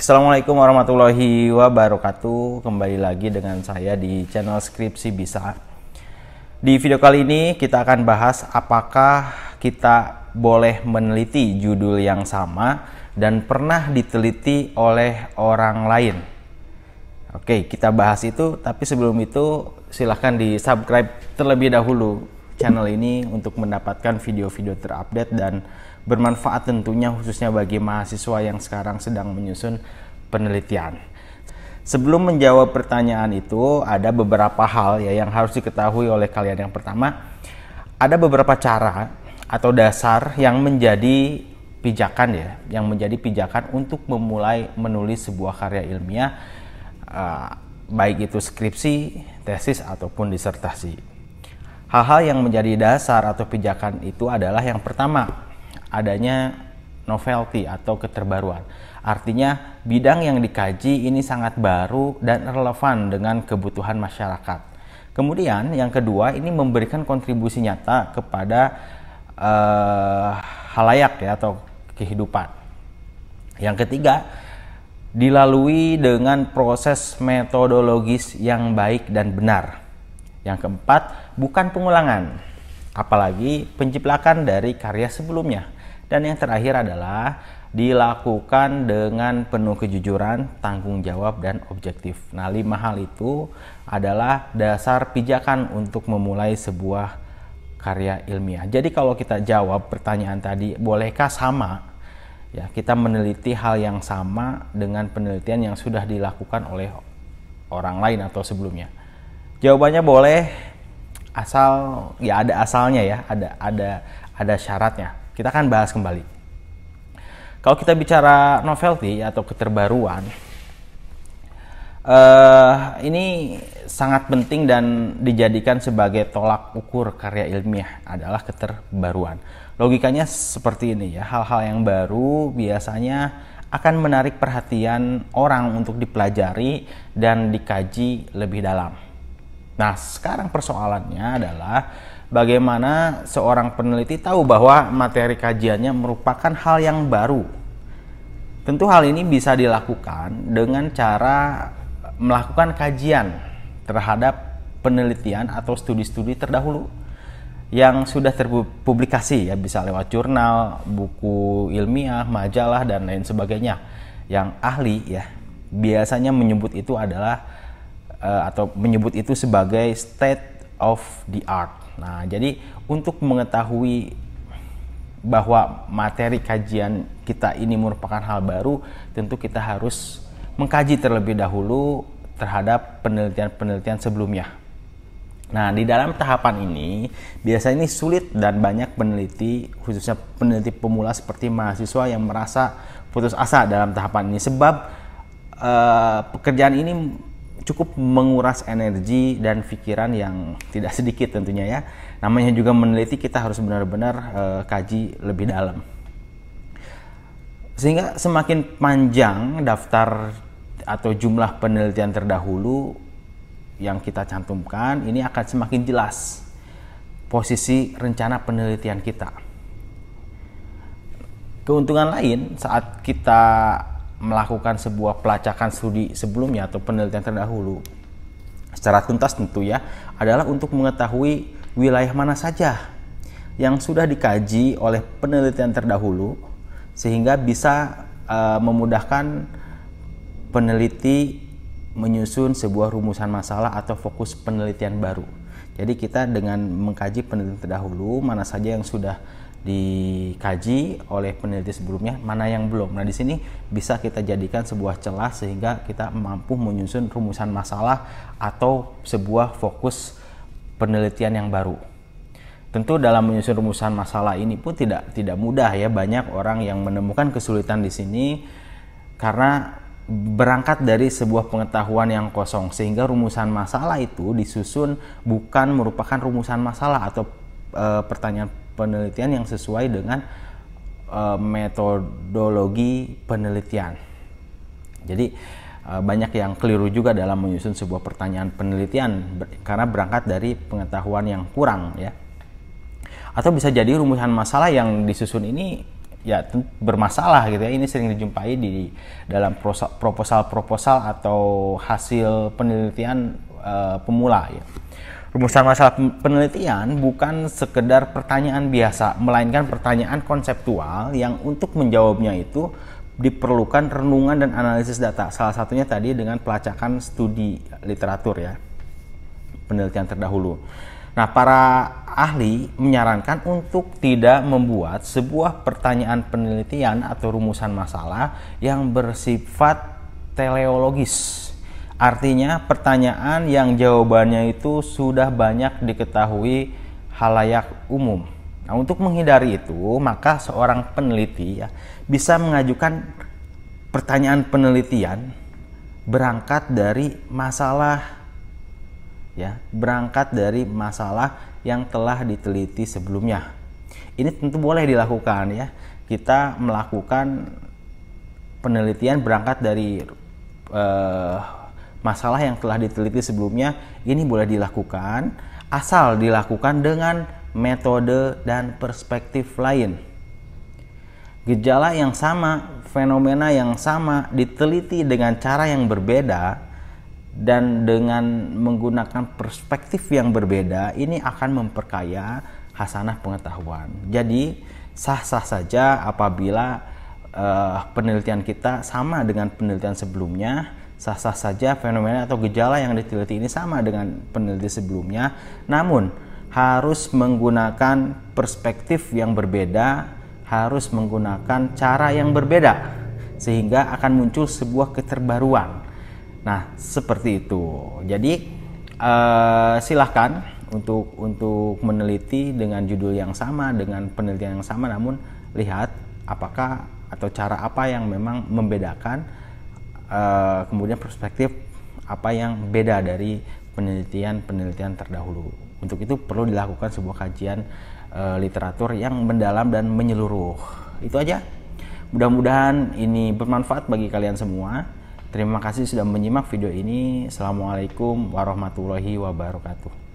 Assalamualaikum warahmatullahi wabarakatuh. Kembali lagi dengan saya di channel Skripsi Bisa. Di video kali ini kita akan bahas apakah kita boleh meneliti judul yang sama dan pernah diteliti oleh orang lain. Oke, kita bahas itu, tapi sebelum itu silahkan di subscribe terlebih dahulu channel ini untuk mendapatkan video-video terupdate dan bermanfaat tentunya, khususnya bagi mahasiswa yang sekarang sedang menyusun penelitian. Sebelum menjawab pertanyaan itu, ada beberapa hal ya yang harus diketahui oleh kalian. Yang pertama, ada beberapa cara atau dasar yang menjadi pijakan untuk memulai menulis sebuah karya ilmiah, baik itu skripsi, tesis ataupun disertasi. Hal-hal yang menjadi dasar atau pijakan itu adalah yang pertama, adanya novelty atau keterbaruan. Artinya bidang yang dikaji ini sangat baru dan relevan dengan kebutuhan masyarakat. Kemudian yang kedua, ini memberikan kontribusi nyata kepada halayak ya, atau kehidupan. Yang ketiga, dilalui dengan proses metodologis yang baik dan benar. Yang keempat, bukan pengulangan, apalagi penjiplakan dari karya sebelumnya. Dan yang terakhir adalah dilakukan dengan penuh kejujuran, tanggung jawab, dan objektif. Nah, 5 hal itu adalah dasar pijakan untuk memulai sebuah karya ilmiah. Jadi kalau kita jawab pertanyaan tadi, bolehkah sama? Ya, kita meneliti hal yang sama dengan penelitian yang sudah dilakukan oleh orang lain atau sebelumnya. Jawabannya boleh, asal ya ada asalnya ya, ada syaratnya. Kita akan bahas kembali. Kalau kita bicara novelty atau keterbaruan, ini sangat penting dan dijadikan sebagai tolak ukur karya ilmiah adalah keterbaruan. Logikanya seperti ini ya, hal-hal yang baru biasanya akan menarik perhatian orang untuk dipelajari dan dikaji lebih dalam. Nah, sekarang persoalannya adalah bagaimana seorang peneliti tahu bahwa materi kajiannya merupakan hal yang baru. Tentu hal ini bisa dilakukan dengan cara melakukan kajian terhadap penelitian atau studi-studi terdahulu yang sudah terpublikasi ya, bisa lewat jurnal, buku ilmiah, majalah, dan lain sebagainya. Yang ahli ya biasanya menyebut itu adalah menyebut itu sebagai state of the art. Nah, jadi untuk mengetahui bahwa materi kajian kita ini merupakan hal baru, tentu kita harus mengkaji terlebih dahulu terhadap penelitian-penelitian sebelumnya. Nah, di dalam tahapan ini biasanya ini sulit dan banyak peneliti, khususnya peneliti pemula seperti mahasiswa, yang merasa putus asa dalam tahapan ini sebab pekerjaan ini cukup menguras energi dan pikiran yang tidak sedikit tentunya ya. Namanya juga meneliti, kita harus benar-benar kaji lebih dalam. Sehingga semakin panjang daftar atau jumlah penelitian terdahulu yang kita cantumkan, ini akan semakin jelas posisi rencana penelitian kita. Keuntungan lain saat kita melakukan sebuah pelacakan studi sebelumnya atau penelitian terdahulu secara tuntas tentu ya, adalah untuk mengetahui wilayah mana saja yang sudah dikaji oleh penelitian terdahulu, sehingga bisa memudahkan peneliti menyusun sebuah rumusan masalah atau fokus penelitian baru. Jadi kita dengan mengkaji penelitian terdahulu, mana saja yang sudah dikaji oleh peneliti sebelumnya, mana yang belum. Nah, di sini bisa kita jadikan sebuah celah sehingga kita mampu menyusun rumusan masalah atau sebuah fokus penelitian yang baru. Tentu dalam menyusun rumusan masalah ini pun tidak mudah ya. Banyak orang yang menemukan kesulitan di sini karena berangkat dari sebuah pengetahuan yang kosong, sehingga rumusan masalah itu disusun bukan merupakan rumusan masalah atau pertanyaan penelitian yang sesuai dengan metodologi penelitian. Jadi banyak yang keliru juga dalam menyusun sebuah pertanyaan penelitian karena berangkat dari pengetahuan yang kurang ya. Atau bisa jadi rumusan masalah yang disusun ini ya bermasalah gitu ya. Ini sering dijumpai di dalam proposal atau hasil penelitian pemula ya. Rumusan masalah penelitian bukan sekedar pertanyaan biasa, melainkan pertanyaan konseptual yang untuk menjawabnya itu diperlukan renungan dan analisis data. Salah satunya tadi dengan pelacakan studi literatur ya, penelitian terdahulu. Nah, para ahli menyarankan untuk tidak membuat sebuah pertanyaan penelitian atau rumusan masalah yang bersifat teleologis. Artinya pertanyaan yang jawabannya itu sudah banyak diketahui halayak umum. Nah, untuk menghindari itu, maka seorang peneliti ya bisa mengajukan pertanyaan penelitian berangkat dari masalah yang telah diteliti sebelumnya. Ini tentu boleh dilakukan ya. Kita melakukan penelitian berangkat dari masalah yang telah diteliti sebelumnya, ini boleh dilakukan asal dilakukan dengan metode dan perspektif lain. Gejala yang sama, fenomena yang sama diteliti dengan cara yang berbeda dan dengan menggunakan perspektif yang berbeda, ini akan memperkaya hasanah pengetahuan. Jadi sah-sah saja apabila penelitian kita sama dengan penelitian sebelumnya, sah-sah saja fenomena atau gejala yang diteliti ini sama dengan peneliti sebelumnya, namun harus menggunakan perspektif yang berbeda, harus menggunakan cara yang berbeda, sehingga akan muncul sebuah keterbaruan. Nah, seperti itu. Jadi silahkan untuk meneliti dengan judul yang sama, dengan penelitian yang sama, namun lihat apakah atau cara apa yang memang membedakan, kemudian perspektif apa yang beda dari penelitian terdahulu. Untuk itu perlu dilakukan sebuah kajian literatur yang mendalam dan menyeluruh. Itu aja. Mudah-mudahan ini bermanfaat bagi kalian semua. Terima kasih sudah menyimak video ini. Assalamualaikum warahmatullahi wabarakatuh.